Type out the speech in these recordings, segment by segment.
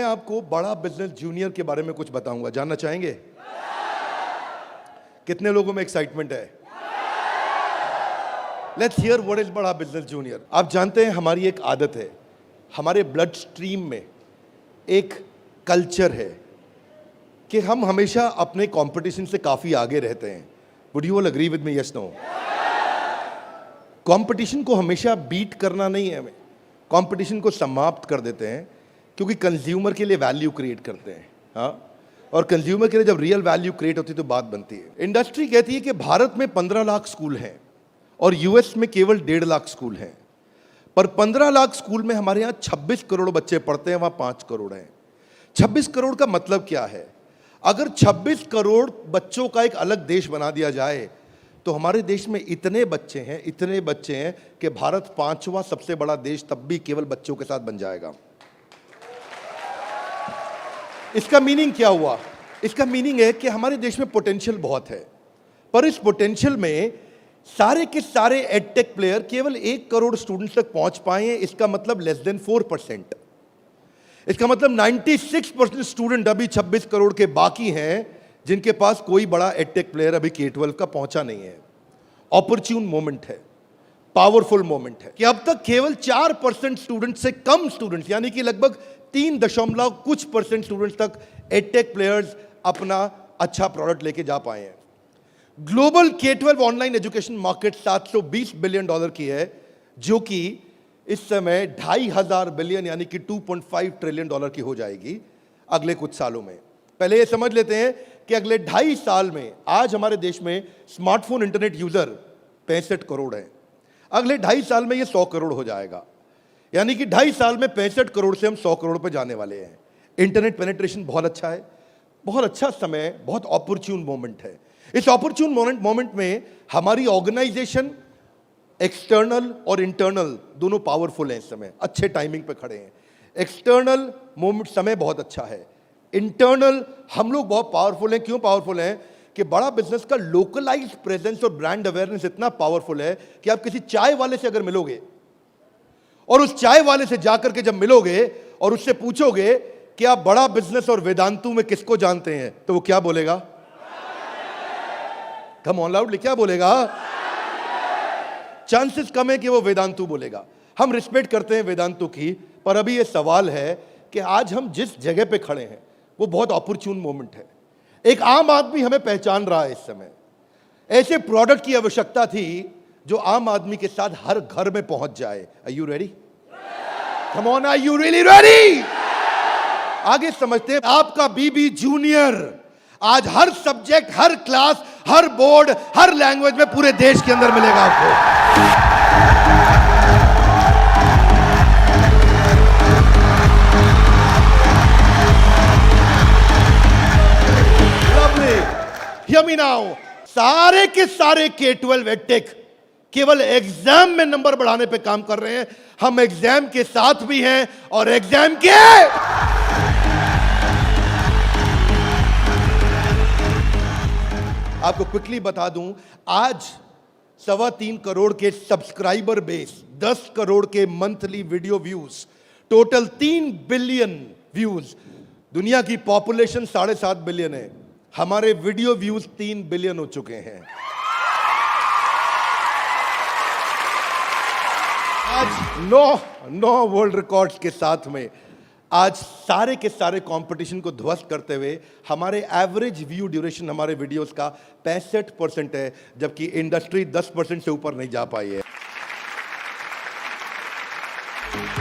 मैं आपको बड़ा बिजनेस जूनियर के बारे में कुछ बताऊंगा, जानना चाहेंगे? कितने लोगों में एक्साइटमेंट है? लेट्स हियर व्हाट इज बड़ा बिजनेस जूनियर। आप जानते हैं हमारी एक आदत है, हमारे ब्लड स्ट्रीम में एक कल्चर है कि हम हमेशा अपने कंपटीशन से काफी आगे रहते हैं। Would you all agree with me? Yes, no? Competition को हमेशा बीट करना नहीं है, हमें कंपटीशन को समाप्त कर देते हैं, क्योंकि कंज्यूमर के लिए वैल्यू क्रिएट करते हैं। हाँ, और कंज्यूमर के लिए जब रियल वैल्यू क्रिएट होती है तो बात बनती है। इंडस्ट्री कहती है कि भारत में 15 लाख स्कूल हैं और यूएस में केवल 1.5 लाख स्कूल हैं, पर 15 लाख स्कूल में हमारे यहाँ 26 करोड़ बच्चे पढ़ते हैं, वहां 5 करोड़ हैं। 26 करोड़ का मतलब क्या है? अगर 26 करोड़ बच्चों का एक अलग देश बना दिया जाए तो हमारे देश में इतने बच्चे हैं कि भारत 5वां सबसे बड़ा देश तब भी केवल बच्चों के साथ बन जाएगा। इसका मीनिंग क्या हुआ? इसका मीनिंग है कि हमारे देश में पोटेंशियल बहुत है, पर इस पोटेंशियल में सारे के सारे एडटेक प्लेयर केवल 1 करोड़ स्टूडेंट्स तक पहुंच पाए हैं। इसका मतलब लेस देन 4%। इसका मतलब 96% स्टूडेंट अभी 26 करोड़ के बाकी हैं जिनके पास कोई बड़ा एडटेक प्लेयर अभी K-12 का पहुंचा नहीं है। ऑपर्च्यून मोमेंट है, पावरफुल मोमेंट है कि अब तक केवल 4% स्टूडेंट से कम स्टूडेंट्स, यानी कि लगभग 3% स्टूडेंट्स तक एडटेक प्लेयर्स अपना अच्छा प्रोडक्ट लेके जा पाए हैं। Global K-12 online education market $720 billion की है, जो कि इस समय 2,500 बिलियन यानी कि $2.5 ट्रिलियन की हो जाएगी अगले कुछ सालों में। पहले ये समझ लेते हैं कि अगले 2.5 साल में आज हमारे देश में स्मार्टफोन इंटरनेट यूजर 65 करोड़ हैं। अगले 2.5 साल में ये 100 करोड़ हो जाएगा, यानी कि 2.5 साल में 65 करोड़ से हम 100 करोड़ पे जाने वाले हैं। इंटरनेट पेनिट्रेशन बहुत अच्छा है, बहुत अच्छा समय, बहुत ऑपर्च्यून मोमेंट है। इस ऑपर्च्यून मोमेंट में हमारी ऑर्गेनाइजेशन एक्सटर्नल और इंटरनल दोनों पावरफुल हैं। इस समय अच्छे टाइमिंग पे खड़े हैं। एक्सटर्नल मोमेंट समय बहुत अच्छा है, इंटरनल हम लोग बहुत पावरफुल हैं। क्यों पावरफुल हैं? कि बड़ा बिजनेस का लोकलाइज्ड प्रेजेंस और ब्रांड अवेयरनेस इतना पावरफुल है कि आप किसी चाय वाले से अगर मिलोगे और उस चाय वाले से जाकर के जब मिलोगे और उससे पूछोगे कि आप बड़ा बिजनेस और वेदांतु में किसको जानते हैं, तो वो क्या बोलेगा? कम ऑन लाउडली, क्या बोलेगा? चांसेस कम है कि वो वेदांतु बोलेगा। हम रिस्पेक्ट करते हैं वेदांतु की, पर अभी ये सवाल है कि आज हम जिस जगह पे खड़े हैं वो बहुत ऑपर्च्यून मोमेंट है। एक आम आदमी हमें पहचान रहा है इस समय। ऐसे प्रोडक्ट की आवश्यकता थी जो आम आदमी के साथ हर घर में पहुंच जाए। Are you ready? Come on, are you really ready? आगे समझते हैं। आपका बीबी जूनियर आज हर सब्जेक्ट, हर क्लास, हर बोर्ड, हर लैंग्वेज में पूरे देश के अंदर मिलेगा आपको। Hear me now. सारे के सारे K-12 एडटेक केवल एग्जाम में नंबर बढ़ाने पे काम कर रहे हैं। हम एग्जाम के साथ भी हैं और एग्जाम के आपको क्विकली बता दूं, आज 3.25 करोड़ के सब्सक्राइबर बेस, 10 करोड़ के monthly video views, total 3 billion views. दुनिया की पॉपुलेशन 7.5 बिलियन है, हमारे वीडियो व्यूज 3 बिलियन हो चुके हैं। आज 9 वर्ल्ड रिकॉर्ड्स के साथ में आज सारे के सारे कंपटीशन को ध्वस्त करते हुए हमारे एवरेज व्यू ड्यूरेशन हमारे वीडियोस का 65% है, जबकि इंडस्ट्री 10% से ऊपर नहीं जा पाई है।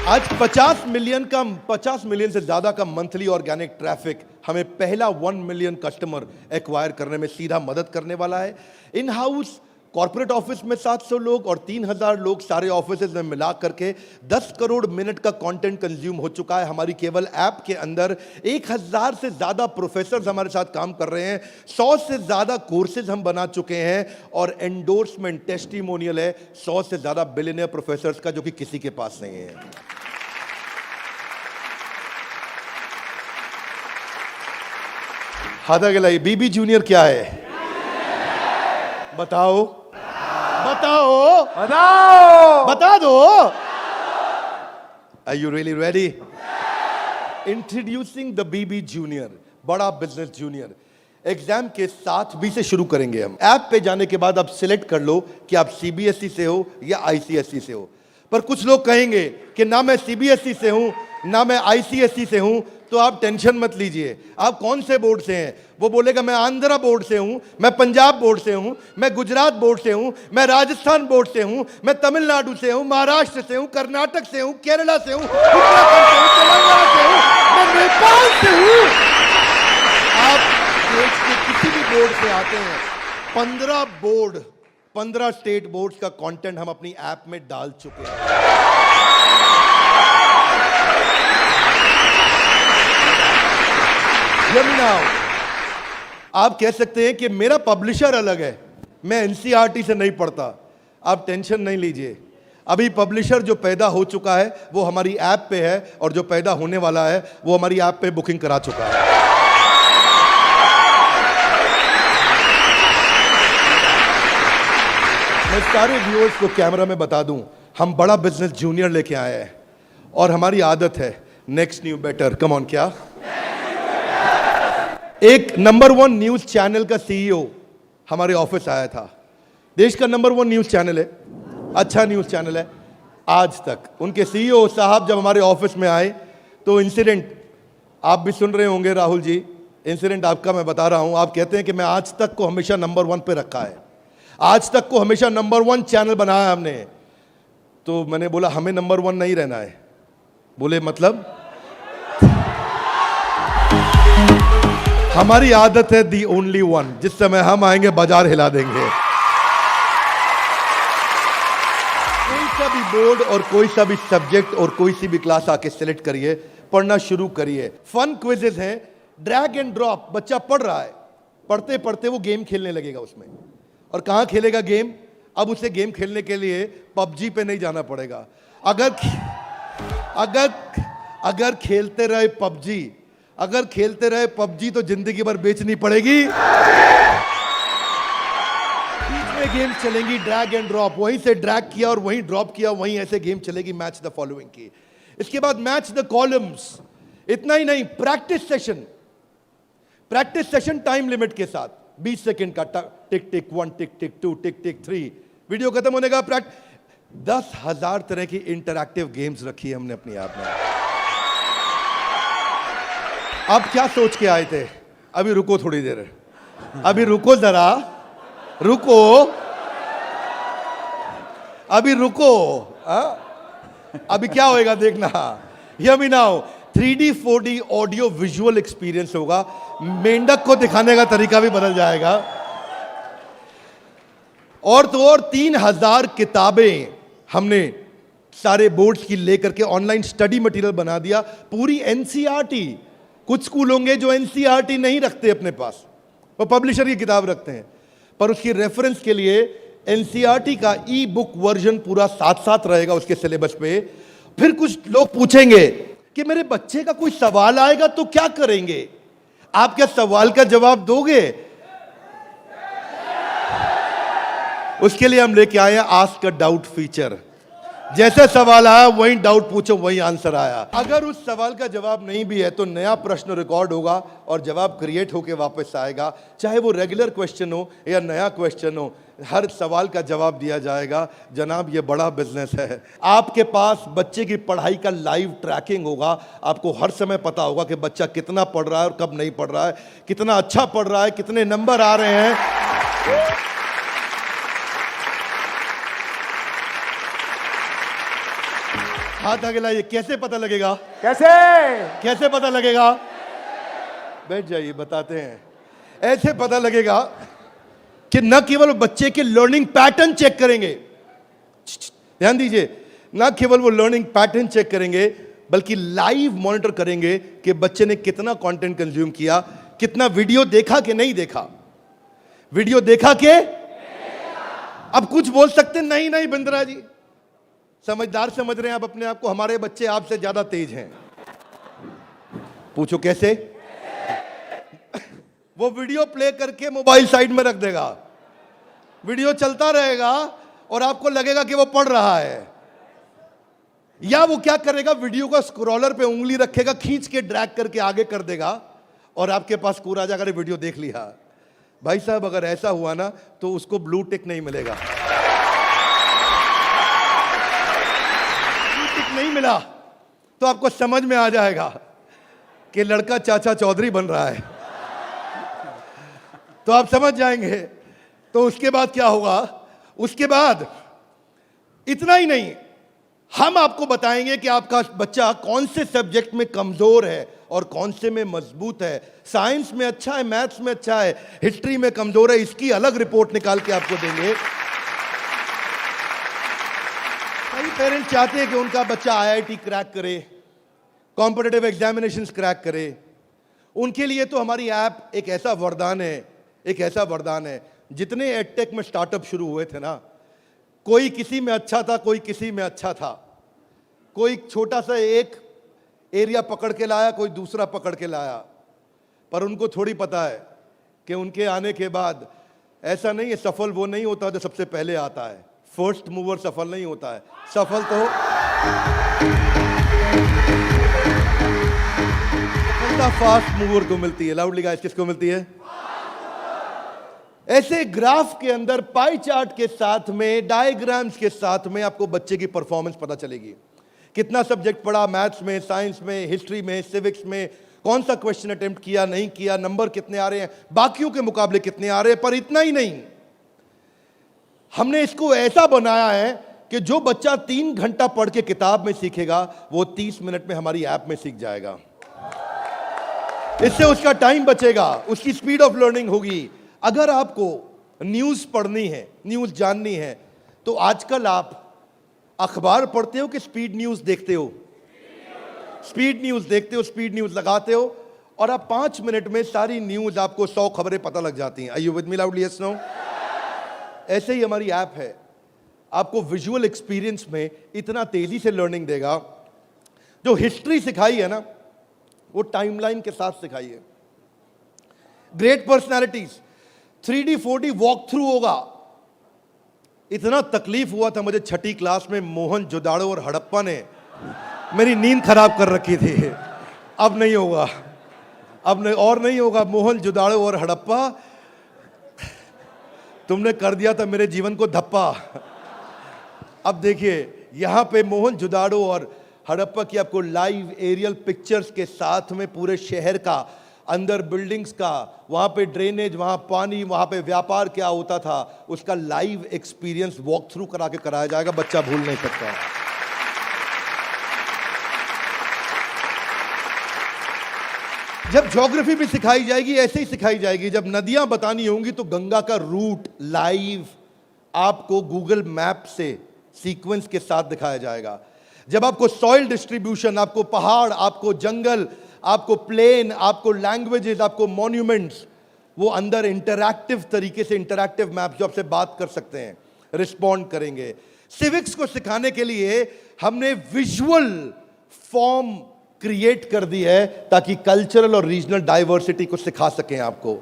आज 50 मिलियन से ज्यादा का मंथली ऑर्गेनिक ट्रैफिक हमें पहला 1 मिलियन कस्टमर एक्वायर करने में सीधा मदद करने वाला है। इन हाउस कॉर्पोरेट ऑफिस में 700 लोग और 3,000 लोग सारे ऑफिस में मिला करके 10 करोड़ मिनट का कंटेंट कंज्यूम हो चुका है। हमारी केवल ऐप के अंदर 1,000 से ज्यादा प्रोफेसर्स हमारे साथ काम कर रहे हैं, 100 से ज्यादा कोर्सेज हम बना चुके हैं और एंडोर्समेंट टेस्टिमोनियल है 100 से ज्यादा बिलियनियर प्रोफेसर्स का, जो कि किसी के पास नहीं है। हादा गलाई बीबी जूनियर क्या है? बताओ बताओ बताओ, बता दो। Are you really ready? Introducing the BB junior, Bada business junior. Exam के साथ बी से शुरू करेंगे हम। ऐप पे जाने के बाद आप सिलेक्ट कर लो कि आप सीबीएसई से हो या आईसीएसई से हो। पर कुछ लोग कहेंगे कि ना मैं सीबीएसई से हूं ना मैं आईसीएसई से हूं, तो आप टेंशन मत लीजिए। आप कौन से बोर्ड से हैं? वो बोलेगा मैं आंध्रा बोर्ड से हूं, मैं पंजाब बोर्ड से हूं, मैं गुजरात बोर्ड से हूं, मैं राजस्थान बोर्ड से हूं, मैं तमिलनाडु से हूं, महाराष्ट्र से हूं, कर्नाटक से हूं, केरला से हूं, उत्तराखंड से हूं, तेलंगाना से हूं, मैं नेपाल से हूं। आप देश के किसी भी बोर्ड से आते हैं, 15 स्टेट बोर्ड्स का कंटेंट हम अपनी ऐप में डाल चुके हैं। आप कह सकते हैं कि मेरा पब्लिशर अलग है, मैं एनसीईआरटी से नहीं पढ़ता। आप टेंशन नहीं लीजिए, अभी पब्लिशर जो पैदा हो चुका है वो हमारी ऐप पे है, और जो पैदा होने वाला है वो हमारी ऐप पे बुकिंग करा चुका है। मैं सारे व्यूअर्स को कैमरा में बता दूं, हम बड़ा बिजनेस जूनियर लेके आए हैं, और हमारी आदत है next new better. Come on, क्या एक नंबर 1 न्यूज चैनल का सीईओ हमारे ऑफिस आया था। देश का नंबर 1 न्यूज चैनल है, अच्छा न्यूज चैनल है। आज तक उनके सीईओ साहब जब हमारे ऑफिस में आए तो इंसिडेंट आप भी सुन रहे होंगे राहुल जी, इंसिडेंट आपका मैं बता रहा हूं। आप कहते हैं कि मैं आज तक को हमेशा नंबर 1 पे रखा है, आज तक को हमेशा नंबर 1 चैनल बनाया हमने। तो मैंने बोला हमें नंबर 1 नहीं रहना है। बोले मतलब? हमारी आदत है दी ओनली वन, जिस समय हम आएंगे बाजार हिला देंगे। कोई सा भी बोर्ड और कोई सा भी सब्जेक्ट और कोई सी भी क्लास आके सिलेक्ट करिए, पढ़ना शुरू करिए। फन क्विजेस हैं, ड्रैग एंड ड्रॉप। बच्चा पढ़ रहा है, पढ़ते पढ़ते वो गेम खेलने लगेगा उसमें। और कहां खेलेगा गेम? अब उसे गेम खेलने के लिए पबजी पे नहीं जाना पड़ेगा। अगर खेलते रहे पबजी, अगर खेलते रहे पबजी तो जिंदगी भर बेचनी पड़ेगी। बीच में गेम चलेंगी ड्रैग एंड ड्रॉप, वहीं से ड्रैग किया और वहीं ड्रॉप किया, वहीं ऐसे गेम चलेगी मैच द फॉलोइंग की। इसके बाद मैच द कॉलम्स। इतना ही नहीं, प्रैक्टिस सेशन टाइम लिमिट के साथ 20 सेकंड का, टिक टिक 1, टिक टिक 2, टिक टिक 3, वीडियो खत्म होने का 10,000 तरह की इंटरैक्टिव गेम्स रखी है हमने अपनी ऐप में। आप क्या सोच के आए थे? अभी रुको थोड़ी देर, अभी रुको जरा, रुको, अभी रुको। अभी क्या होएगा देखना। Hear me now, 3D 4D audio visual experience होगा। मेंढक को दिखाने का तरीका भी बदल जाएगा। और तो और 3000 किताबें हमने सारे बोर्ड्स की लेकर के ऑनलाइन स्टडी मटेरियल बना दिया, पूरी एनसीईआरटी। कुछ स्कूल होंगे जो एनसीईआरटी नहीं रखते अपने पास, वो पब्लिशर की किताब रखते हैं, पर उसकी रेफरेंस के लिए एनसीईआरटी का ई बुक वर्जन पूरा साथ साथ रहेगा उसके सिलेबस पे। फिर कुछ लोग पूछेंगे कि मेरे बच्चे का कोई सवाल आएगा तो क्या करेंगे? आप क्या सवाल का जवाब दोगे? उसके लिए हम लेके आए हैं आस्क अ डाउट फीचर। जैसे सवाल आया वही डाउट पूछो, वही आंसर आया। अगर उस सवाल का जवाब नहीं भी है तो नया प्रश्न रिकॉर्ड होगा और जवाब क्रिएट होके वापस आएगा। चाहे वो रेगुलर क्वेश्चन हो या नया क्वेश्चन हो, हर सवाल का जवाब दिया जाएगा। जनाब, ये बड़ा बिजनेस है। आपके पास बच्चे की पढ़ाई का लाइव ट्रैकिंग होगा। आपको हर समय पता होगा कि बच्चा कितना पढ़ रहा है और कब नहीं पढ़ रहा है, कितना अच्छा पढ़ रहा है, कितने नंबर आ रहे हैं। हाथ आगे लाइए। कैसे पता लगेगा? कैसे पता लगेगा? बैठ जाइए, बताते हैं। ऐसे पता लगेगा कि न केवल बच्चे के लर्निंग पैटर्न चेक करेंगे, ध्यान दीजिए, न केवल वो लर्निंग पैटर्न चेक करेंगे बल्कि लाइव मॉनिटर करेंगे कि बच्चे ने कितना कंटेंट कंज्यूम किया, कितना वीडियो देखा कि नहीं देखा। वीडियो देखा के? अब कुछ बोल सकते नहीं नहीं बिंद्रा जी, समझदार समझ रहे हैं आप अपने आप को, हमारे बच्चे आपसे ज्यादा तेज हैं। पूछो कैसे? वो वीडियो प्ले करके मोबाइल साइड में रख देगा, वीडियो चलता रहेगा और आपको लगेगा कि वो पढ़ रहा है। या वो क्या करेगा, वीडियो का स्क्रॉलर पे उंगली रखेगा, खींच के ड्रैग करके आगे कर देगा और आपके पास स्कोर आ जाएगा, वीडियो देख लिया। भाई साहब अगर ऐसा हुआ ना तो उसको ब्लू टिक नहीं मिलेगा। ब्लू टिक नहीं मिला तो आपको समझ में आ जाएगा कि लड़का चाचा चौधरी बन रहा है, तो आप समझ जाएंगे। तो उसके बाद क्या होगा, उसके बाद इतना ही नहीं, हम आपको बताएंगे कि आपका बच्चा कौन से सब्जेक्ट में कमजोर है और कौन से में मजबूत है। साइंस में अच्छा है, मैथ्स में अच्छा है, हिस्ट्री में कमजोर है, इसकी अलग रिपोर्ट निकाल के आपको देंगे। कई पेरेंट्स चाहते हैं कि उनका बच्चा आईआईटी क्रैक करे, कॉम्पिटिटिव एग्जामिनेशंस क्रैक करे। उनके लिए तो हमारी ऐप एक ऐसा वरदान है, एक ऐसा वरदान है। जितने एडटेक में स्टार्टअप शुरू हुए थे ना, कोई किसी में अच्छा था, कोई किसी में अच्छा था, कोई छोटा सा एक एरिया पकड़ के लाया, कोई दूसरा पकड़ के लाया, पर उनको थोड़ी पता है कि उनके आने के बाद ऐसा नहीं है, सफल वो नहीं होता जो सबसे पहले आता है। फर्स्ट मूवर सफल नहीं होता है, सफल तो फास्ट मूवर को मिलती है। लाउडली गाइस, किसको मिलती है? ऐसे ग्राफ के अंदर पाई चार्ट के साथ में, डायग्राम्स के साथ में आपको बच्चे की परफॉर्मेंस पता चलेगी। कितना सब्जेक्ट पढ़ा, मैथ्स में, साइंस में, हिस्ट्री में, सिविक्स में, कौन सा क्वेश्चन अटेम्प्ट किया, नहीं किया, नंबर कितने आ रहे हैं, बाकियों के मुकाबले कितने आ रहे हैं। पर इतना ही नहीं, हमने इसको ऐसा बनाया है कि जो बच्चा 3 घंटा पढ़ के किताब में सीखेगा, वो 30 मिनट में हमारी ऐप में सीख जाएगा। इससे उसका टाइम बचेगा, उसकी स्पीड ऑफ लर्निंग होगी। अगर आपको न्यूज़ पढ़नी है, न्यूज़ जाननी है, तो आजकल आप अखबार पढ़ते हो कि स्पीड न्यूज़ देखते हो? स्पीड न्यूज़ देखते हो, स्पीड न्यूज़ लगाते हो और आप 5 मिनट में सारी न्यूज़, आपको 100 खबरें पता लग जाती हैं। Are you with me loudly? Yes, no? ऐसे ही हमारी ऐप है, आपको विजुअल एक्सपीरियंस में इतना तेजी से लर्निंग देगा। जो हिस्ट्री सिखाई है ना, वो टाइमलाइन के साथ सिखाई है। Great personalities 3D 4D walk through होगा। इतना तकलीफ हुआ था मुझे 6ठी क्लास में, मोहन जोदाड़ो और हड़प्पा ने मेरी नींद खराब कर रखी थी। अब नहीं होगा, अब नहीं, और नहीं होगा। मोहन जोदाड़ो और हड़प्पा, तुमने कर दिया था मेरे जीवन को धप्पा। अब देखिए, यहां पे मोहन जोदाड़ो और हड़प्पा की आपको लाइव एरियल पिक्चर्स के साथ में पूरे शहर का, अंदर बिल्डिंग्स का, वहां पे ड्रेनेज, वहां पानी, वहां पे व्यापार क्या होता था, उसका लाइव एक्सपीरियंस वॉक थ्रू करा के कराया जाएगा। बच्चा भूल नहीं सकता। जब ज्योग्राफी भी सिखाई जाएगी, ऐसे ही सिखाई जाएगी। जब नदियां बतानी होंगी तो गंगा का रूट लाइव आपको गूगल मैप से सीक्वेंस के साथ दिखाया जाएगा। जब आपको सॉइल डिस्ट्रीब्यूशन, आपको पहाड़, आपको जंगल, आपको प्लेन, आपको लैंग्वेजेस, आपको मॉन्यूमेंट्स, वो अंदर इंटरैक्टिव तरीके से, इंटरैक्टिव मैप जो आपसे बात कर सकते हैं, रिस्पॉन्ड करेंगे। सिविक्स को सिखाने के लिए हमने विजुअल फॉर्म क्रिएट कर दी है ताकि कल्चरल और रीजनल डाइवर्सिटी को सिखा सकें आपको।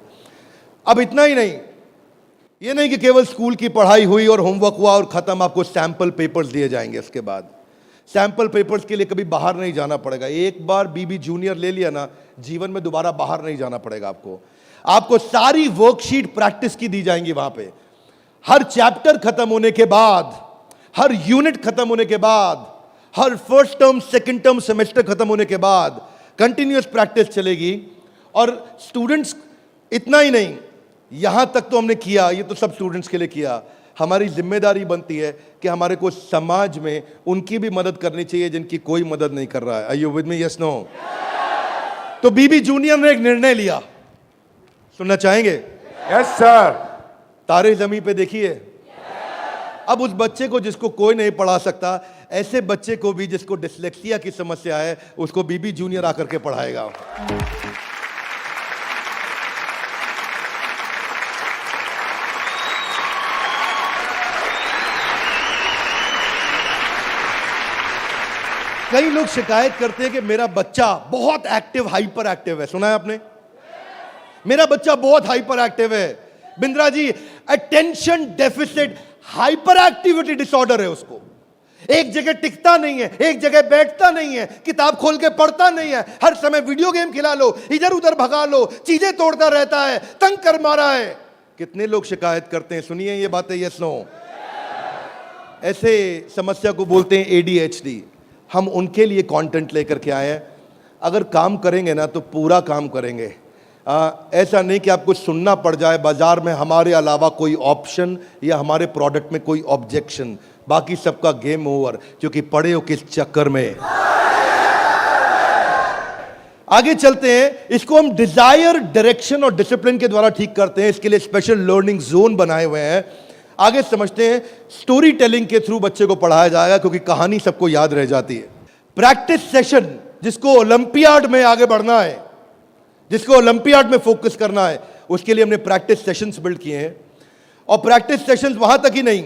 अब इतना ही नहीं, ये नहीं कि केवल स्कूल की पढ़ाई हुई और होमवर्क हुआ और खत्म। आपको सैंपल पेपर्स दिए जाएंगे। इसके बाद सैंपल पेपर्स के लिए कभी बाहर नहीं जाना पड़ेगा। एक बार बीबी जूनियर ले लिया ना, जीवन में दोबारा बाहर नहीं जाना पड़ेगा आपको सारी वर्कशीट प्रैक्टिस की दी जाएंगी वहां पे। हर चैप्टर खत्म होने के बाद, हर यूनिट खत्म होने के बाद, हर first term, second term, semester खत्म होने के बाद कंटिन्यूअस प्रैक्टिस चलेगी। और स्टूडेंट्स, इतना ही नहीं, यहां तक तो हमने किया, ये तो सब स्टूडेंट्स के लिए किया। हमारी जिम्मेदारी बनती है कि हमारे को समाज में उनकी भी मदद करनी चाहिए जिनकी कोई मदद नहीं कर रहा है। Are you with me? Yes, no? तो बीबी जूनियर ने एक निर्णय लिया, सुनना चाहेंगे? Yes sir. तारे जमीन पे देखिए। अब उस बच्चे को जिसको कोई नहीं पढ़ा सकता, ऐसे बच्चे को भी जिसको डिसलेक्सिया की समस्या है, उसको बीबी जूनियर आकर के पढ़ाएगा। कई लोग शिकायत करते हैं कि मेरा बच्चा बहुत एक्टिव, हाइपर एक्टिव है। सुना है आपने? मेरा बच्चा बहुत हाइपर एक्टिव है। Bindra ji, attention deficit hyperactivity disorder है उसको। एक जगह टिकता नहीं है, एक जगह बैठता नहीं है, किताब खोल के पढ़ता नहीं है, हर समय वीडियो गेम खिला लो, इधर उधर भगा लो, चीजें तोड़ता रहता है, तंग कर मारा है। कितने लोग शिकायत करते हैं, सुनिए ये बातें, यस नो। ऐसे समस्या को बोलते हैं ADHD। हम उनके लिए कंटेंट लेकर के आए हैं। अगर काम करेंगे ना तो पूरा काम करेंगे। ऐसा नहीं कि आपको सुनना पड़ जाए बाजार में हमारे अलावा कोई ऑप्शन या हमारे प्रोडक्ट में कोई ऑब्जेक्शन, बाकी सबका गेम ओवर, क्योंकि पड़े हो किस चक्कर में। आगे चलते हैं। इसको हम डिजायर, डायरेक्शन और डिसिप्लिन के द्वारा ठीक करते हैं। इसके लिए स्पेशल लर्निंग जोन बनाए हुए हैं। आगे समझते हैं। स्टोरी टेलिंग के थ्रू बच्चे को पढ़ाया जाएगा, क्योंकि कहानी सबको याद रह जाती है। प्रैक्टिस सेशन, जिसको ओलंपियाड में आगे बढ़ना है, जिसको ओलंपियाड में फोकस करना है, उसके लिए हमने प्रैक्टिस सेशंस बिल्ड किए हैं। और प्रैक्टिस सेशंस वहां तक ही नहीं,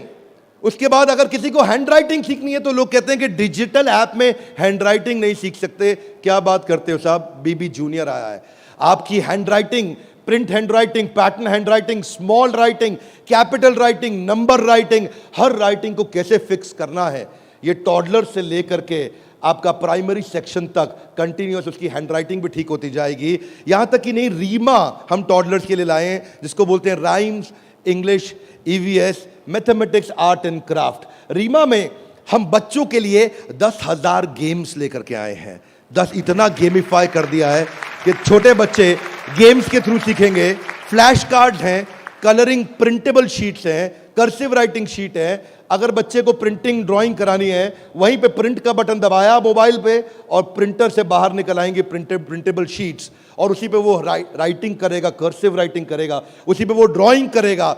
उसके बाद अगर किसी को हैंड राइटिंग सीखनी है तो लोग कहते हैं कि डिजिटल ऐप में हैंड राइटिंग नहीं सीख सकते। क्या बात करते हो साहब, BB जूनियर आया है। आपकी handwriting, print handwriting, pattern handwriting, small writing, capital writing, number writing, हर राइटिंग को कैसे फिक्स करना है, ये टॉडलर से लेकर के आपका प्राइमरी सेक्शन तक कंटिन्यूअस उसकी हैंडराइटिंग भी ठीक होती जाएगी। यहां तक कि नहीं, रीमा हम टॉडलर्स के लिए लाए हैं, जिसको बोलते हैं rhymes, English, EVS, mathematics, art and craft. रीमा में हम बच्चों के लिए 10,000 गेम्स लेकर के आए हैं। 10 इतना गेमिफाई कर दिया है कि छोटे बच्चे गेम्स के थ्रू सीखेंगे। फ्लैश कार्ड्स हैं, कलरिंग प्रिंटेबल शीट्स हैं, कर्सिव राइटिंग शीट है। अगर बच्चे को प्रिंटिंग ड्राइंग करानी है, वहीं पे प्रिंट का बटन दबाया मोबाइल पे और प्रिंटर से बाहर निकल आएंगे प्रिंटेबल शीट्स, और उसी पे वो राइटिंग करेगा, कर्सिव राइटिंग करेगा, उसी पे वो ड्राइंग करेगा।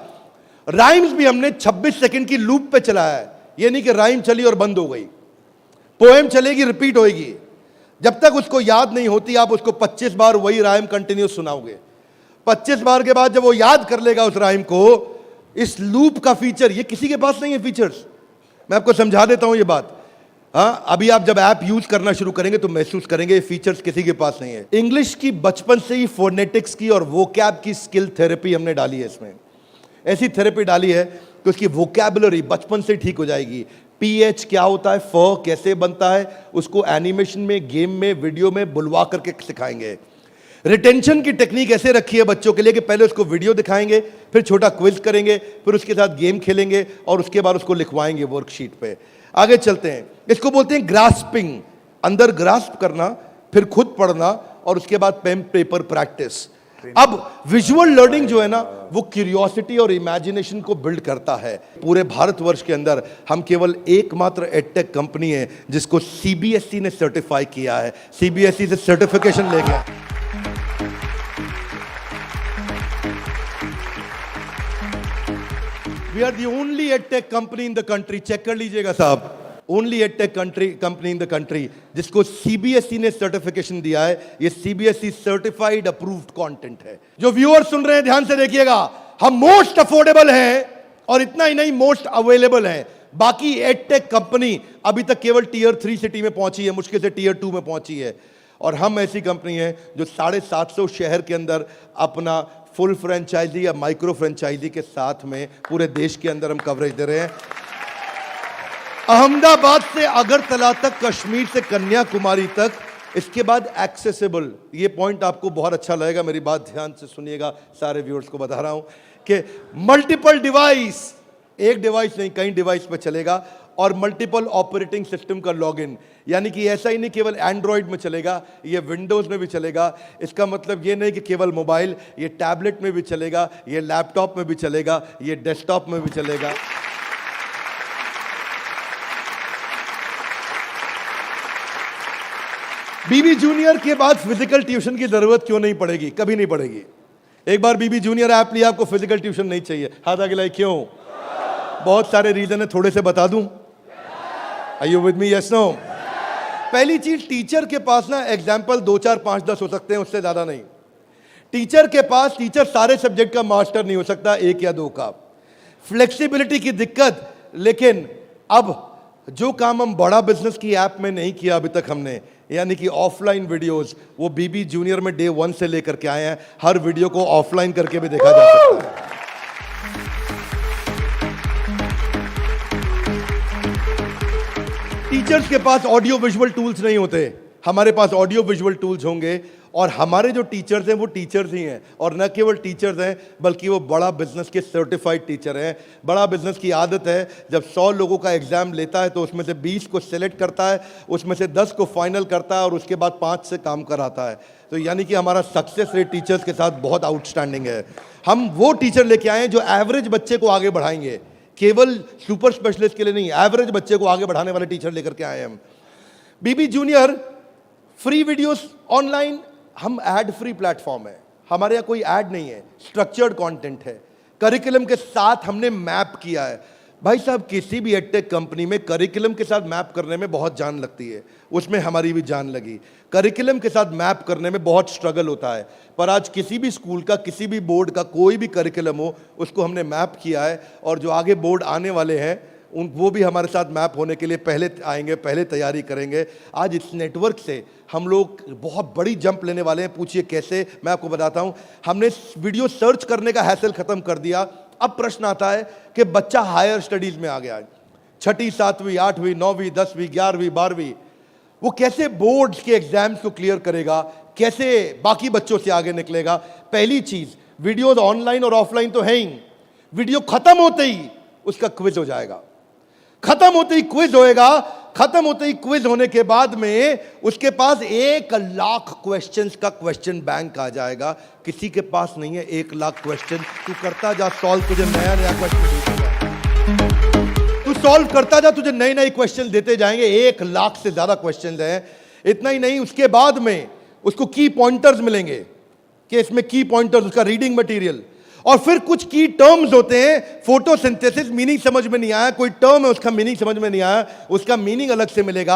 राइम्स भी हमने 26 सेकंड की लूप पे चलाया है। ये नहीं कि राइम चली और बंद हो गई। पोएम चलेगी, रिपीट होएगी। जब तक उसको याद नहीं होती, आप उसको 25 बार वही राइम कंटिन्यूस सुनाओगे। 25 बार के बाद जब वो याद कर लेगा उस राइम को, इस लूप का फीचर, ये किसी के पास नहीं है फीचर्स। मैं आपको समझा देता हूं ये बात। अभी आप जब ऐप यूज करना शुरू करेंगे तो महसूस करेंगे ये फीचर्स किसी के पास नहीं है। इंग्लिश की बचपन से ही फोनेटिक्स की और वोकैब की स्किल थेरेपी हमने डाली है इसमें। ऐसी थेरेपी डाली है कि उसकी वोकैबुलरी बचपन से ठीक हो जाएगी। PH क्या होता है, फ कैसे बनता है, उसको एनिमेशन में, गेम में, वीडियो में बुलवा करके सिखाएंगे। रिटेंशन की टेक्निक ऐसे रखी है बच्चों के लिए कि पहले उसको वीडियो दिखाएंगे, फिर छोटा क्विज करेंगे, फिर उसके साथ गेम खेलेंगे और उसके बाद उसको लिखवाएंगे वर्कशीट पे। आगे चलते हैं। इसको बोलते हैं ग्रास्पिंग, अंदर ग्रास्प करना, फिर खुद पढ़ना और उसके बाद पेन पेपर प्रैक्टिस। अब विजुअल लर्निंग जो है ना, वो क्यूरियोसिटी और इमेजिनेशन को बिल्ड करता है। पूरे भारतवर्ष के अंदर हम केवल एकमात्र एडटेक कंपनी है जिसको CBSE ने सर्टिफाई किया है। CBSE से सर्टिफिकेशन ले गया। We are the only edtech company in the country, check कर लीजिएगा साहब, only edtech company in the country जिसको CBSE ने सर्टिफिकेशन दिया है। ये CBSE सर्टिफाइड अप्रूव्ड कंटेंट है। जो व्यूअर सुन रहे हैं ध्यान से देखिएगा, हम मोस्ट अफोर्डेबल हैं और इतना ही नहीं, मोस्ट अवेलेबल हैं। बाकी एडटेक कंपनी अभी तक केवल Tier 3 सिटी में पहुंची है, मुश्किल से Tier 2 में पहुंची है। और हम ऐसी कंपनी है जो 750 शहर के अंदर अपना फुल फ्रेंचाइजी या माइक्रो फ्रेंचाइजी के साथ में पूरे देश के अंदर हम कवरेज दे रहे हैं। अहमदाबाद से अगरतला तक, कश्मीर से कन्याकुमारी तक, इसके बाद एक्सेसिबल। ये पॉइंट आपको बहुत अच्छा लगेगा, मेरी बात ध्यान से सुनिएगा, सारे व्यूअर्स को बता रहा हूं कि मल्टीपल डिवाइस, एक डिवाइस नहीं कई डिवाइस पे चलेगा, और मल्टीपल ऑपरेटिंग सिस्टम का लॉगिन। यानी कि ऐसा ही नहीं केवल एंड्रॉइड में चलेगा, ये विंडोज में भी चलेगा। इसका मतलब ये नहीं कि केवल मोबाइल, ये टैबलेट में भी चलेगा, ये लैपटॉप में भी चलेगा, ये डेस्कटॉप में भी चलेगा। BB जूनियर के बाद फिजिकल ट्यूशन की जरूरत क्यों नहीं पड़ेगी? कभी नहीं पड़ेगी। एक बार BB जूनियर ऐप लिया, आपको फिजिकल ट्यूशन नहीं चाहिए। हाथ आगे लाइए, क्यों? बहुत सारे रीजन है, थोड़े से बता दूं। Are you with me? Yes, no? पहली चीज, टीचर के पास ना एग्जाम्पल 2, 4, 5, 10 हो सकते हैं, उससे ज्यादा नहीं। टीचर के पास, टीचर सारे सब्जेक्ट का मास्टर नहीं हो सकता, 1 या 2 का। फ्लेक्सिबिलिटी की दिक्कत। लेकिन अब जो काम हम बड़ा बिजनेस की ऐप में नहीं किया अभी तक हमने, यानी कि ऑफलाइन वीडियोस, वो BB जूनियर में डे 1 से लेकर के आए हैं। हर वीडियो को ऑफलाइन करके भी देखा जा सकता है। टीचर्स के पास ऑडियो विजुअल टूल्स नहीं होते, हमारे पास ऑडियो विजुअल टूल्स होंगे। और हमारे जो टीचर्स हैं वो टीचर्स ही हैं, और न केवल टीचर्स हैं बल्कि वो बड़ा बिजनेस के सर्टिफाइड टीचर हैं। बड़ा बिजनेस की आदत है, जब 100 लोगों का एग्जाम लेता है तो उसमें से 20 को सिलेक्ट करता है, उसमें से 10 को फाइनल करता है और उसके बाद 5 से काम कराता है। तो यानी कि हमारा सक्सेस रेट टीचर्स के साथ बहुत आउटस्टैंडिंग है। हम वो टीचर लेके आए हैं जो एवरेज बच्चे को आगे बढ़ाएंगे, केवल सुपर स्पेशलिस्ट के लिए नहीं, एवरेज बच्चे को आगे बढ़ाने वाले टीचर लेकर के आए हैं हम। बीबी जूनियर फ्री वीडियोस ऑनलाइन, हम एड फ्री प्लेटफॉर्म है, हमारे यहाँ कोई ऐड नहीं है, स्ट्रक्चर्ड कंटेंट है, करिकुलम के साथ हमने मैप किया है। भाई साहब, किसी भी एडटेक कंपनी में करिकुलम के साथ मैप करने में बहुत जान लगती है, उसमें हमारी भी जान लगी। करिकुलम के साथ मैप करने में बहुत स्ट्रगल होता है, पर आज किसी भी स्कूल का, किसी भी बोर्ड का कोई भी करिकुलम हो, उसको हमने मैप किया है। और जो आगे बोर्ड आने वाले हैं वो भी हमारे साथ मैप होने के लिए पहले आएंगे, पहले तैयारी करेंगे। आज इस नेटवर्क से हम लोग बहुत बड़ी जंप लेने वाले हैं। पूछिए कैसे, मैं आपको बताता हूं। हमने वीडियो सर्च करने का हैसल खत्म कर दिया। अब प्रश्न आता है कि बच्चा हायर स्टडीज में आ गया है, 6ठी 7वीं 8वीं 9वीं 10वीं 11वीं 12वीं, वो कैसे बोर्ड्स के एग्जाम्स को क्लियर करेगा, कैसे बाकी बच्चों से आगे निकलेगा। पहली चीज, वीडियोज ऑनलाइन और ऑफलाइन तो है ही, वीडियो खत्म होते ही उसका क्विज हो जाएगा, खत्म होते ही क्विज होएगा। खत्म होते ही क्विज होने के बाद में उसके पास 1 लाख क्वेश्चंस का क्वेश्चन बैंक आ जाएगा। किसी के पास नहीं है 1 लाख क्वेश्चन। तू करता जा सॉल्व, तुझे नया नया क्वेश्चन, तू सॉल्व करता जा, तुझे नए नए क्वेश्चन देते जाएंगे। 1 लाख से ज्यादा क्वेश्चन हैं। इतना ही नहीं, उसके बाद में उसको की पॉइंटर्स मिलेंगे कि इसमें की पॉइंटर्स, उसका रीडिंग मटेरियल, और फिर कुछ की टर्म्स होते हैं। फोटोसिंथेसिस मीनिंग समझ में नहीं आया, कोई टर्म है उसका मीनिंग समझ में नहीं आया, उसका मीनिंग अलग से मिलेगा।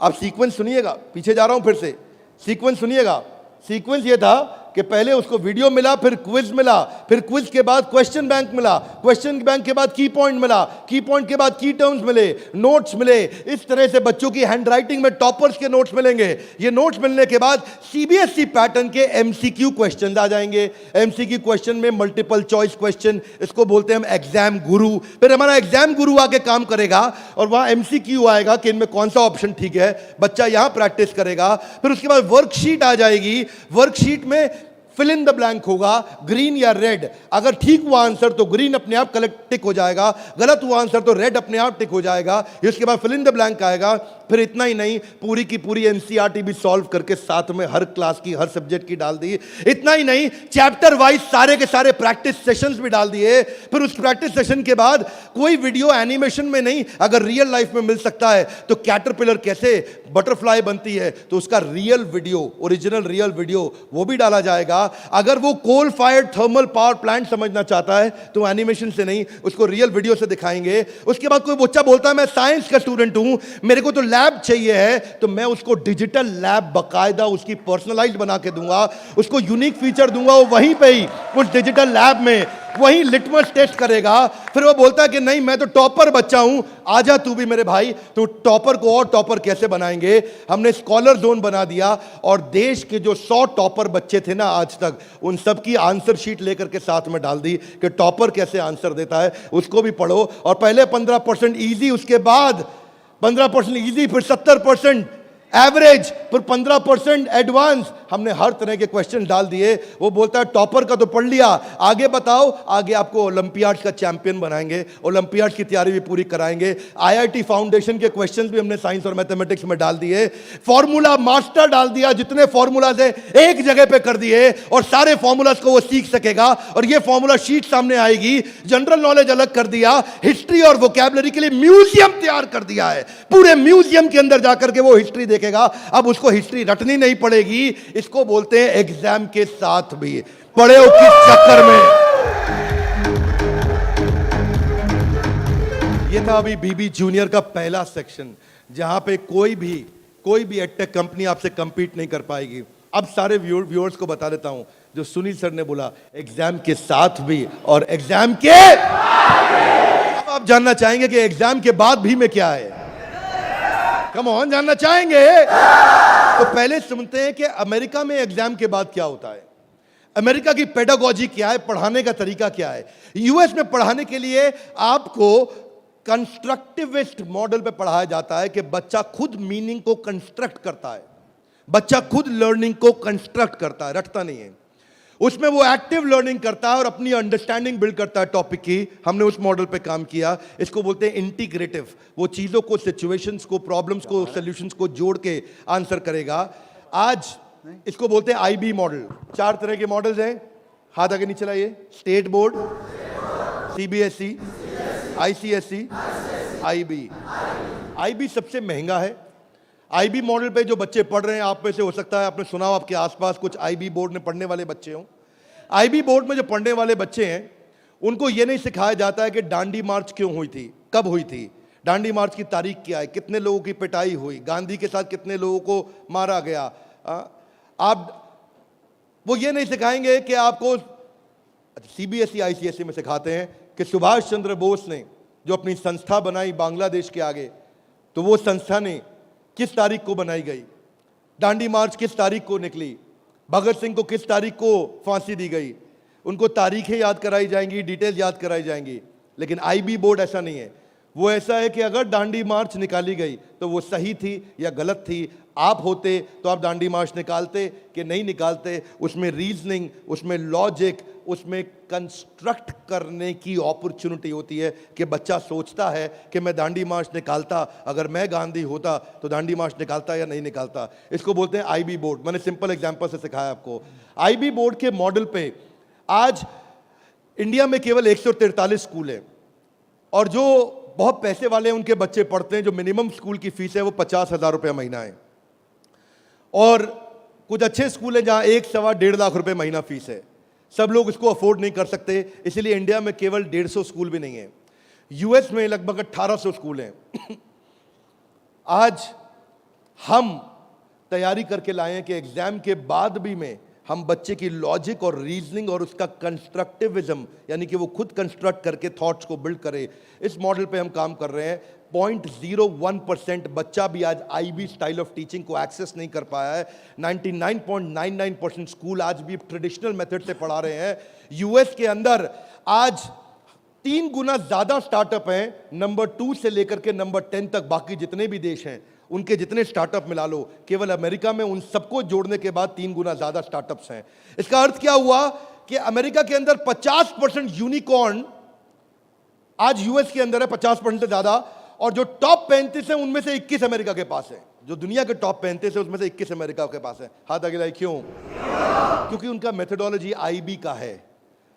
आप सीक्वेंस सुनिएगा, पीछे जा रहा हूं फिर से, सीक्वेंस सुनिएगा। सीक्वेंस ये था कि पहले उसको वीडियो मिला, फिर क्विज मिला, फिर क्विज के बाद क्वेश्चन बैंक मिला, क्वेश्चन बैंक के बाद की पॉइंट मिला, की पॉइंट के बाद की टर्म्स मिले, नोट्स मिले। इस तरह से बच्चों की हैंडराइटिंग में टॉपर्स के नोट्स मिलेंगे। ये नोट्स मिलने के बाद सीबीएसई पैटर्न के एमसीक्यू क्वेश्चन आ जाएंगे। एमसीक्यू क्वेश्चन में मल्टीपल चॉइस क्वेश्चन, इसको बोलते हैं हम एग्जाम गुरु। फिर हमारा एग्जाम गुरु आके काम करेगा और वहां एमसीक्यू आएगा कि इनमें कौन सा ऑप्शन ठीक है, बच्चा यहां प्रैक्टिस करेगा। फिर उसके बाद वर्कशीट आ जाएगी, वर्कशीट में फिल इन द ब्लैंक होगा, ग्रीन या रेड। अगर ठीक हुआ आंसर तो ग्रीन अपने आप कलेक्ट टिक हो जाएगा, गलत हुआ आंसर तो रेड अपने आप टिक हो जाएगा। इसके बाद फिल इन द ब्लैंक आएगा। फिर इतना ही नहीं, पूरी की पूरी एनसीईआरटी भी सॉल्व करके साथ में हर क्लास की, हर सब्जेक्ट की डाल दी। इतना ही नहीं, चैप्टर वाइज सारे के सारे प्रैक्टिस सेशंस भी डाल दिए। फिर उस प्रैक्टिस सेशन के बाद कोई वीडियो एनिमेशन में नहीं, अगर रियल लाइफ में मिल सकता है तो कैटरपिलर कैसे बटरफ्लाई बनती है तो उसका real video, original real video वो भी डाला जाएगा। अगर वो coal fired thermal power plant समझना चाहता है तो एनिमेशन से नहीं, उसको रियल वीडियो से दिखाएंगे। उसके बाद कोई बच्चा बोलता है मैं साइंस का स्टूडेंट हूं, मेरे को तो लैब चाहिए है, तो मैं उसको डिजिटल लैब बकायदा उसकी पर्सनलाइज्ड बना के दूंगा, उसको यूनिक फीचर दूंगा। वो वहीं पे ही उस डिजिटल लैब में वहीं लिटमस टेस्ट करेगा। फिर वो बोलता है कि नहीं मैं तो टॉपर बच्चा हूं, आजा तू भी मेरे भाई। तो टॉपर को और टॉपर कैसे बनाएंगे, हमने स्कॉलर जोन बना दिया और देश के जो 100 टॉपर बच्चे थे ना आज तक, उन सब की आंसर शीट लेकर के साथ में डाल दी कि टॉपर कैसे आंसर देता है, उसको भी पढ़ो। और पहले 15% इजी, उसके बाद 15% इजी, फिर 70% एवरेज, फिर 15% एडवांस। हमने हर तरह के क्वेश्चन डाल दिए। वो बोलता है टॉपर का तो पढ़ लिया, आगे बताओ। आगे आपको ओलंपियाड्स का चैंपियन बनाएंगे, ओलंपियाड्स की तैयारी भी पूरी कराएंगे। आईआईटी फाउंडेशन के क्वेश्चंस भी हमने साइंस और मैथमेटिक्स में डाल दिए। फॉर्मूला मास्टर डाल दिया, जितने फॉर्मूलाज है एक जगह पे कर दिए और सारे फॉर्मूलाज को वो सीख सकेगा। और ये फॉर्मूला शीट सामने आएगी। जनरल नॉलेज अलग कर दिया, हिस्ट्री और वोकैबुलरी के लिए म्यूजियम तैयार कर दिया है। पूरे म्यूजियम के अंदर जाकर के वो हिस्ट्री देखेगा। अब उसको हिस्ट्री रटनी नहीं पड़ेगी। इसको बोलते हैं एग्जाम के साथ भी पढ़े हो किस चक्कर में। ये था अभी बीबी जूनियर का पहला सेक्शन, जहां पे कोई भी एडटेक कंपनी आपसे कंपीट नहीं कर पाएगी। अब सारे व्यूअर्स को बता देता हूं, जो सुनील सर ने बोला एग्जाम के साथ भी और एग्जाम के, अब आप जानना चाहेंगे कि एग्जाम के बाद भी में क्या है। कम ऑन, जानना चाहेंगे तो पहले सुनते हैं कि अमेरिका में एग्जाम के बाद क्या होता है, अमेरिका की पेडागोजी क्या है, पढ़ाने का तरीका क्या है। यूएस में पढ़ाने के लिए आपको कंस्ट्रक्टिविस्ट मॉडल पे पढ़ाया जाता है कि बच्चा खुद मीनिंग को कंस्ट्रक्ट करता है, बच्चा खुद लर्निंग को कंस्ट्रक्ट करता है, रटता नहीं है। उसमें वो एक्टिव लर्निंग करता है और अपनी अंडरस्टैंडिंग बिल्ड करता है टॉपिक की। हमने उस मॉडल पे काम किया। इसको बोलते हैं इंटीग्रेटिव। वो चीजों को, सिचुएशंस को, प्रॉब्लम्स को, सॉल्यूशंस को जोड़ के आंसर करेगा। आज इसको बोलते हैं आईबी मॉडल। 4 तरह के मॉडल्स हैं, हाथ आगे नीचे लाइए। State board, CBSE, ICSE, IB. IB सबसे महंगा है। आईबी मॉडल पे जो बच्चे पढ़ रहे हैं, आप में से हो सकता है आपने सुना हो, आपके आसपास कुछ आईबी बोर्ड में पढ़ने वाले बच्चे हों। आईबी बोर्ड में जो पढ़ने वाले बच्चे हैं, उनको ये नहीं सिखाया जाता है कि डांडी मार्च क्यों हुई थी, कब हुई थी, डांडी मार्च की तारीख क्या है, कितने लोगों की पिटाई हुई, गांधी के साथ कितने लोगों को मारा गया। वो ये नहीं सिखाएंगे कि आपको, सीबीएसई आईसीएसई में सिखाते हैं कि सुभाष चंद्र बोस ने जो अपनी संस्था बनाई बांग्लादेश के आगे, तो वो संस्था ने किस तारीख को बनाई गई, डांडी मार्च किस तारीख को निकली, भगत सिंह को किस तारीख को फांसी दी गई। उनको तारीखें याद कराई जाएंगी, डिटेल याद कराई जाएंगी। लेकिन आईबी बोर्ड ऐसा नहीं है। वो ऐसा है कि अगर डांडी मार्च निकाली गई तो वो सही थी या गलत थी। आप होते तो आप डांडी मार्च निकालते कि नहीं निकालते। उसमें रीजनिंग, उसमें लॉजिक, उसमें कंस्ट्रक्ट करने की अपॉर्चुनिटी होती है कि बच्चा सोचता है कि मैं डांडी मार्च निकालता, अगर मैं गांधी होता तो डांडी मार्च निकालता या नहीं निकालता। इसको बोलते हैं आईबी बोर्ड। मैंने सिंपल एग्जांपल से सिखाया आपको। आईबी बोर्ड के मॉडल पे आज इंडिया में केवल 143 स्कूल हैं, और जो बहुत पैसे वाले हैं उनके बच्चे पढ़ते हैं। जो मिनिमम स्कूल की फीस है वो 50,000 रुपये महीना है, और कुछ अच्छे स्कूल हैं जहां 1-1.25 लाख रुपए महीना फीस है। सब लोग इसको अफोर्ड नहीं कर सकते, इसलिए इंडिया में केवल 150 स्कूल भी नहीं है। यूएस में लगभग 1800 स्कूल हैं। आज हम तैयारी करके लाए हैं कि एग्जाम के बाद भी में हम बच्चे की लॉजिक और रीजनिंग और उसका कंस्ट्रक्टिविज्म, यानी कि वो खुद कंस्ट्रक्ट करके थॉट्स को बिल्ड करे, इस मॉडल पे हम काम कर रहे हैं। 0.01% बच्चा भी आज आईबी स्टाइल ऑफ टीचिंग को एक्सेस नहीं कर पाया है। 99.99% स्कूल आज भी ट्रेडिशनल मेथड से पढ़ा रहे हैं। यूएस के अंदर आज 3 गुना ज्यादा स्टार्टअप हैं, नंबर 2 से लेकर के नंबर 10 तक। बाकी जितने भी देश हैं उनके जितने स्टार्टअप मिला लो, केवल अमेरिका में उन सबको जोड़ने के बाद 3 गुना ज्यादा स्टार्टअप्स हैं। इसका अर्थ क्या हुआ कि अमेरिका के अंदर 50% यूनिकॉर्न आज यूएस के अंदर है, 50% से ज्यादा। और जो टॉप 35 है उनमें से 21 अमेरिका के पास है। जो दुनिया के टॉप 35 है उसमें से 21 अमेरिका के पास है। हाथ आगे लाइए। क्यों? क्योंकि उनका मेथोडोलॉजी आईबी का है।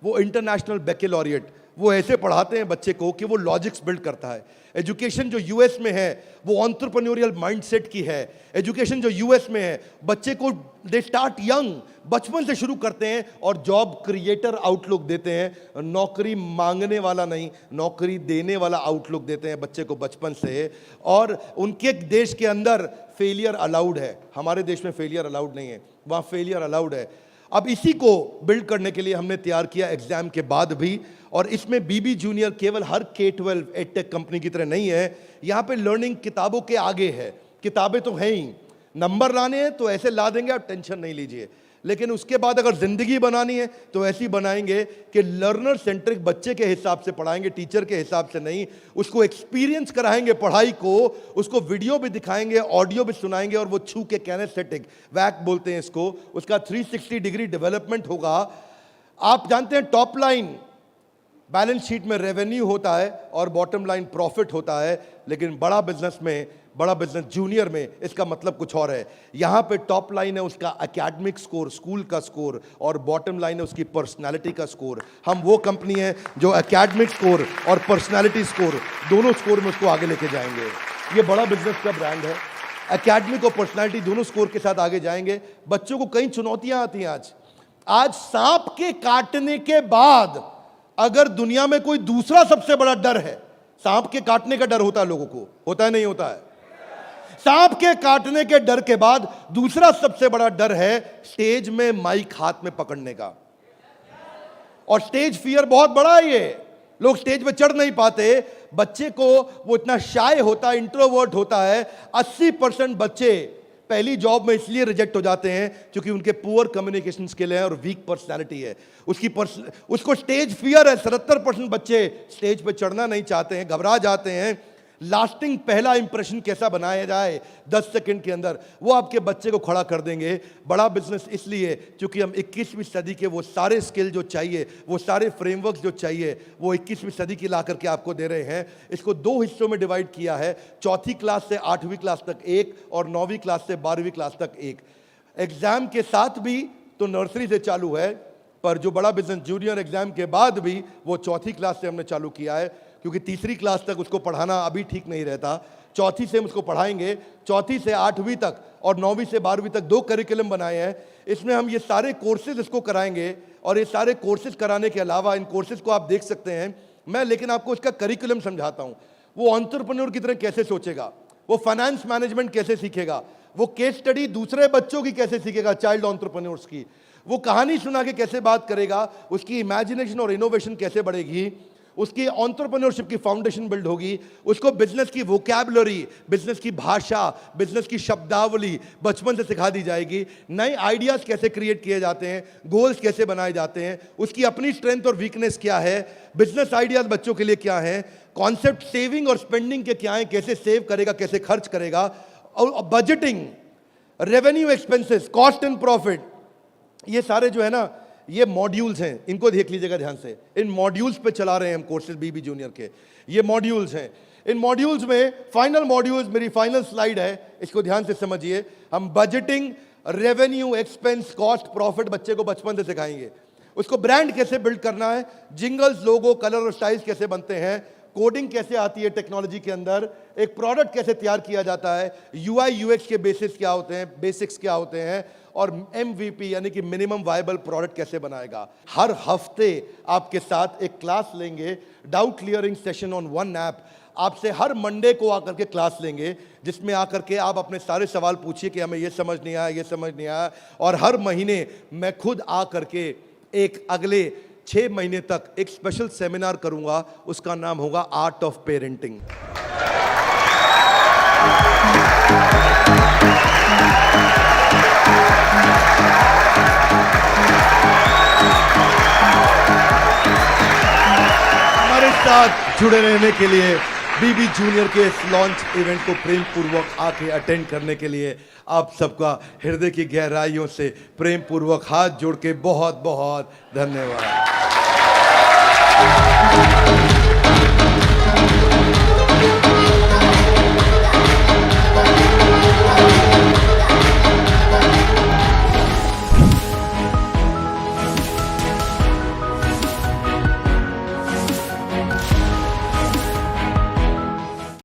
वो इंटरनेशनल बैकलॉरिएट, वो ऐसे पढ़ाते हैं बच्चे को कि वो लॉजिक्स बिल्ड करता है। एजुकेशन जो यूएस में है वो एंटरप्रेन्योरियल माइंडसेट की है। एजुकेशन जो यूएस में है, बच्चे को दे स्टार्ट यंग, बचपन से शुरू करते हैं और जॉब क्रिएटर आउटलुक देते हैं। नौकरी मांगने वाला नहीं, नौकरी देने वाला आउटलुक देते हैं बच्चे को बचपन से। और उनके देश के अंदर फेलियर अलाउड है, हमारे देश में फेलियर अलाउड नहीं है, वहाँ फेलियर अलाउड है। अब इसी को बिल्ड करने के लिए हमने तैयार किया एग्जाम के बाद भी। और इसमें बीबी जूनियर केवल हर K-12 एडटेक कंपनी की तरह नहीं है। यहाँ पे लर्निंग किताबों के आगे है। किताबें तो हैं ही, नंबर लाने हैं तो ऐसे ला देंगे, आप टेंशन नहीं लीजिए। लेकिन उसके बाद अगर जिंदगी बनानी है तो ऐसी बनाएंगे कि लर्नर सेंट्रिक बच्चे के हिसाब से पढ़ाएंगे, टीचर के हिसाब से नहीं। उसको एक्सपीरियंस कराएंगे पढ़ाई को, उसको वीडियो भी दिखाएंगे, ऑडियो भी सुनाएंगे, और वो छू के कैनेस्थेटिक, वैक बोलते हैं इसको, उसका 360 डिग्री डेवलपमेंट होगा। आप जानते हैं टॉप लाइन बैलेंस शीट में रेवेन्यू होता है और बॉटम लाइन प्रॉफिट होता है, लेकिन बड़ा बिजनेस जूनियर में इसका मतलब कुछ और है। यहां पे टॉप लाइन है उसका एकेडमिक स्कोर, स्कूल का स्कोर, और बॉटम लाइन है उसकी पर्सनालिटी का स्कोर। हम वो कंपनी है जो एकेडमिक स्कोर और पर्सनालिटी स्कोर, दोनों स्कोर में उसको आगे लेके जाएंगे। ये बड़ा बिजनेस का ब्रांड है। एकेडमिक और पर्सनालिटी दोनों स्कोर के साथ आगे जाएंगे। बच्चों को कई चुनौतियां आती हैं। आज सांप के काटने के बाद अगर दुनिया में कोई दूसरा सबसे बड़ा डर है, सांप के काटने का डर होता है लोगों को, होता है नहीं होता है? सांप के काटने के डर के बाद दूसरा सबसे बड़ा डर है स्टेज में माइक हाथ में पकड़ने का। और स्टेज फियर बहुत बड़ा है। ये लोग स्टेज पे चढ़ नहीं पाते। बच्चे को वो इतना शाय होता है, इंट्रोवर्ट होता है। 80% बच्चे पहली जॉब में इसलिए रिजेक्ट हो जाते हैं क्योंकि उनके पुअर कम्युनिकेशन स्किल है और वीक पर्सनालिटी है। उसको स्टेज फियर है। 77% बच्चे स्टेज पे चढ़ना नहीं चाहते हैं, घबरा जाते हैं। लास्टिंग पहला इंप्रेशन कैसा बनाया जाए 10 सेकंड के अंदर, वो आपके बच्चे को खड़ा कर देंगे। बड़ा बिजनेस इसलिए क्योंकि हम 21वीं सदी के वो सारे स्किल जो चाहिए, वो सारे फ्रेमवर्क जो चाहिए, वो 21वीं सदी की ला करके आपको दे रहे हैं। इसको 2 हिस्सों में डिवाइड किया है, चौथी क्लास से 8वीं क्लास तक एक और 9वीं क्लास से 12वीं क्लास तक एक। एग्जाम के साथ भी तो नर्सरी से चालू है, पर जो बड़ा बिजनेस जूनियर एग्जाम के बाद भी वो चौथी क्लास से हमने चालू किया है, क्योंकि तीसरी क्लास तक उसको पढ़ाना अभी ठीक नहीं रहता। चौथी से हम उसको पढ़ाएंगे, चौथी से 8वीं तक और 9वीं से 12वीं तक 2 करिकुलम बनाए हैं। इसमें हम ये सारे कोर्सेज इसको कराएंगे और ये सारे कोर्सेज कराने के अलावा इन कोर्सेज को आप देख सकते हैं मैं, लेकिन आपको इसका करिकुलम समझाता हूँ। वो एंटरप्रेन्योर की तरह कैसे सोचेगा, वो फाइनेंस मैनेजमेंट कैसे सीखेगा, वो केस स्टडी दूसरे बच्चों की कैसे सीखेगा, चाइल्ड एंटरप्रेन्योर्स की, वो कहानी सुना के कैसे बात करेगा, उसकी इमेजिनेशन और इनोवेशन कैसे बढ़ेगी, उसकी एंटरप्रेन्योरशिप की फाउंडेशन बिल्ड होगी, उसको बिजनेस की वोकैबुलरी, बिजनेस की भाषा, बिजनेस की शब्दावली बचपन से सिखा दी जाएगी। नए आइडियाज कैसे क्रिएट किए जाते हैं, गोल्स कैसे बनाए जाते हैं, उसकी अपनी स्ट्रेंथ और वीकनेस क्या है, बिजनेस आइडियाज बच्चों के लिए क्या है, कॉन्सेप्ट सेविंग और स्पेंडिंग के क्या है, कैसे सेव करेगा, कैसे खर्च करेगा, और budgeting, revenue expenses, cost and profit, ये सारे जो है ना ये मॉड्यूल्स हैं, इनको देख लीजिएगा ध्यान से। इन मॉड्यूल्स पे चला रहे हैं हम कोर्सेज बीबी जूनियर के, ये मॉड्यूल्स हैं। इन मॉड्यूल्स में फाइनल मॉड्यूल्स, मेरी फाइनल स्लाइड है, इसको ध्यान से समझिए। हम budgeting, revenue, expense, cost, profit बच्चे को बचपन से सिखाएंगे। उसको ब्रांड कैसे बिल्ड करना है, जिंगल्स, लोगो, कलर और स्टाइल्स कैसे बनते हैं, कोडिंग कैसे आती है टेक्नोलॉजी के अंदर, एक प्रोडक्ट कैसे तैयार किया जाता है, यूआई यूएक्स के बेसिक्स क्या होते हैं, बेसिक्स क्या होते हैं, और एमवीपी यानी कि मिनिमम वायबल प्रोडक्ट कैसे बनाएगा। हर हफ्ते आपके साथ एक क्लास लेंगे, doubt clearing session on one app. आपसे हर मंडे को आकर के क्लास लेंगे, जिसमें आकर के आप अपने सारे सवाल पूछिए कि हमें ये समझ नहीं आया, ये समझ नहीं आया। और हर महीने मैं खुद आकर के एक अगले 6 महीने तक एक स्पेशल सेमिनार करूंगा, उसका नाम होगा आर्ट ऑफ पेरेंटिंग। हमारे साथ जुड़े रहने के लिए, बीबी जूनियर के इस लॉन्च इवेंट को प्रेम पूर्वक आके अटेंड करने के लिए आप सबका हृदय की गहराइयों से प्रेम पूर्वक हाथ जोड़ के बहुत बहुत धन्यवाद।